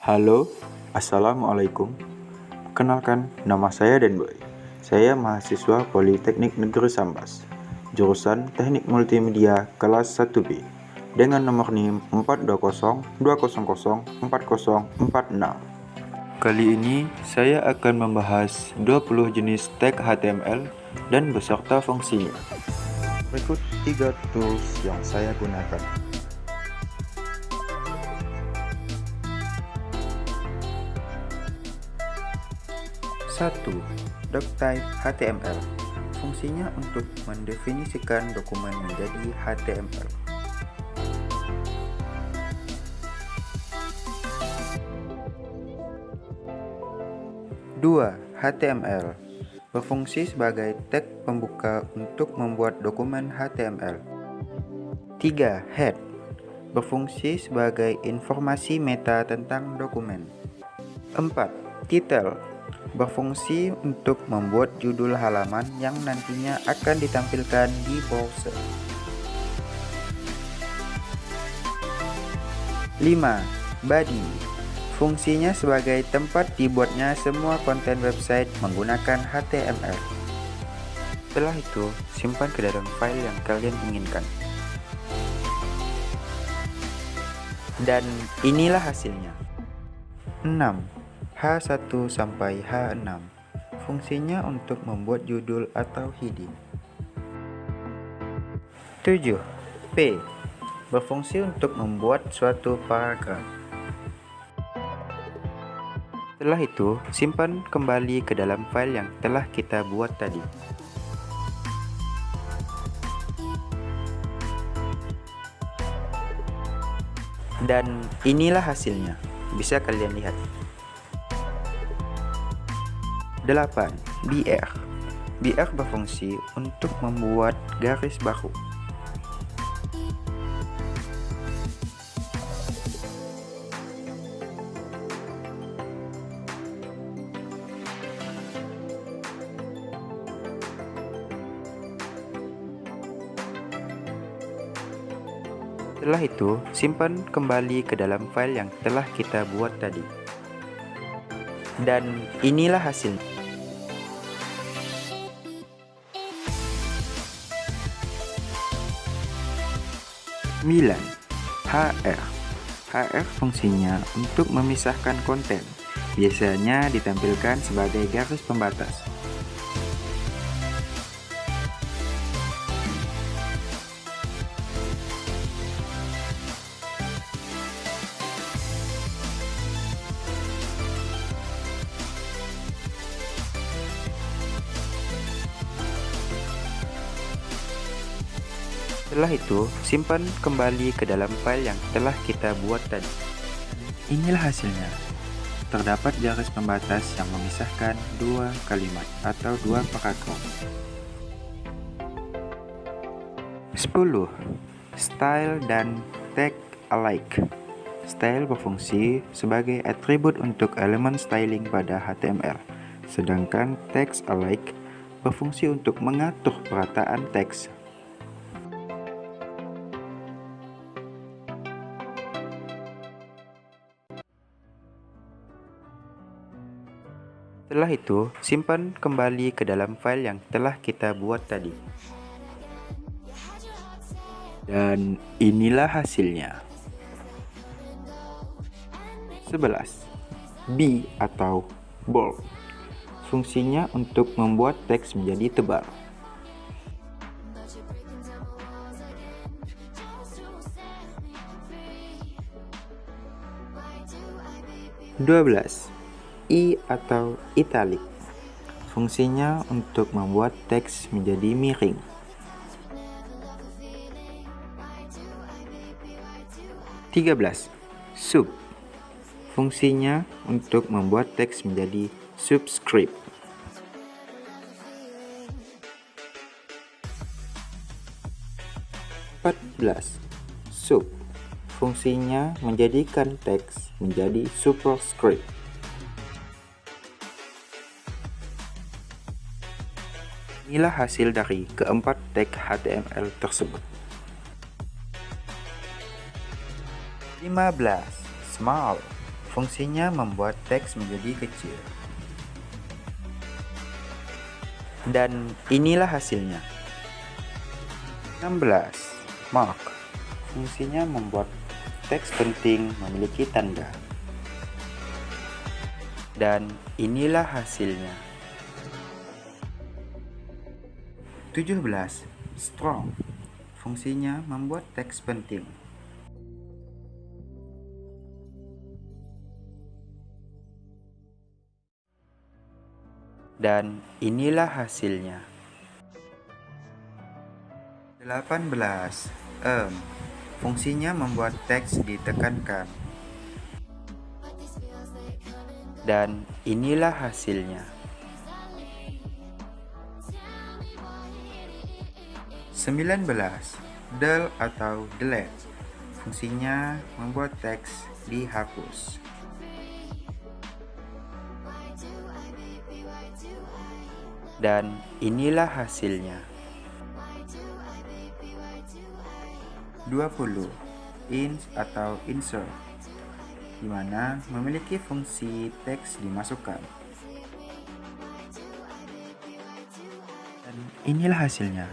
Halo, Assalamualaikum. Kenalkan, nama saya Denboy. Saya mahasiswa Politeknik Negeri Sambas, jurusan Teknik Multimedia kelas 1B, dengan nomor NIM 42020040046. Kali ini, saya akan membahas 20 jenis tag HTML dan beserta fungsinya. Berikut 3 tools yang saya gunakan. 1. Doctype HTML. Fungsinya untuk mendefinisikan dokumen menjadi HTML. 2. HTML. Berfungsi sebagai tag pembuka untuk membuat dokumen HTML. 3. Head. Berfungsi sebagai informasi meta tentang dokumen. 4. Title. Berfungsi untuk membuat judul halaman yang nantinya akan ditampilkan di browser. 5. Body. Fungsinya sebagai tempat dibuatnya semua konten website menggunakan HTML. Setelah itu, simpan ke dalam file yang kalian inginkan. Dan inilah hasilnya. 6. H1 sampai H6. Fungsinya untuk membuat judul atau heading. 7. P. Berfungsi untuk membuat suatu paragraf. Setelah itu, simpan kembali ke dalam file yang telah kita buat tadi. Dan inilah hasilnya. Bisa kalian lihat. 8. BR. BR berfungsi untuk membuat garis baru. 'Setelah itu, simpan kembali ke dalam file yang telah kita buat tadi. Dan inilah hasilnya. 9. HR. HR fungsinya untuk memisahkan konten, biasanya ditampilkan sebagai garis pembatas. Setelah itu, simpan kembali ke dalam file yang telah kita buat tadi. Inilah hasilnya. Terdapat garis pembatas yang memisahkan dua kalimat atau dua paragraf. 10. Style dan tag alike. Style berfungsi sebagai atribut untuk elemen styling pada HTML, sedangkan tags alike berfungsi untuk mengatur perataan teks. Setelah itu, simpan kembali ke dalam file yang telah kita buat tadi. Dan inilah hasilnya. 11. B atau bold. Fungsinya untuk membuat teks menjadi tebal. 12. I atau italic. Fungsinya untuk membuat teks menjadi miring. 13. Sub. Fungsinya untuk membuat teks menjadi subscript. 14. Sub. Fungsinya menjadikan teks menjadi superscript. Inilah hasil dari keempat tag HTML tersebut. 15. Small. Fungsinya membuat teks menjadi kecil. Dan inilah hasilnya. 16. Mark. Fungsinya membuat teks penting memiliki tanda. Dan inilah hasilnya. 17. Strong. Fungsinya membuat teks penting. Dan inilah hasilnya. 18. Fungsinya membuat teks ditekankan. Dan inilah hasilnya. 19. Del atau delete. Fungsinya membuat teks dihapus. Dan inilah hasilnya. 20. Ins atau insert, di mana memiliki fungsi teks dimasukkan. Dan inilah hasilnya.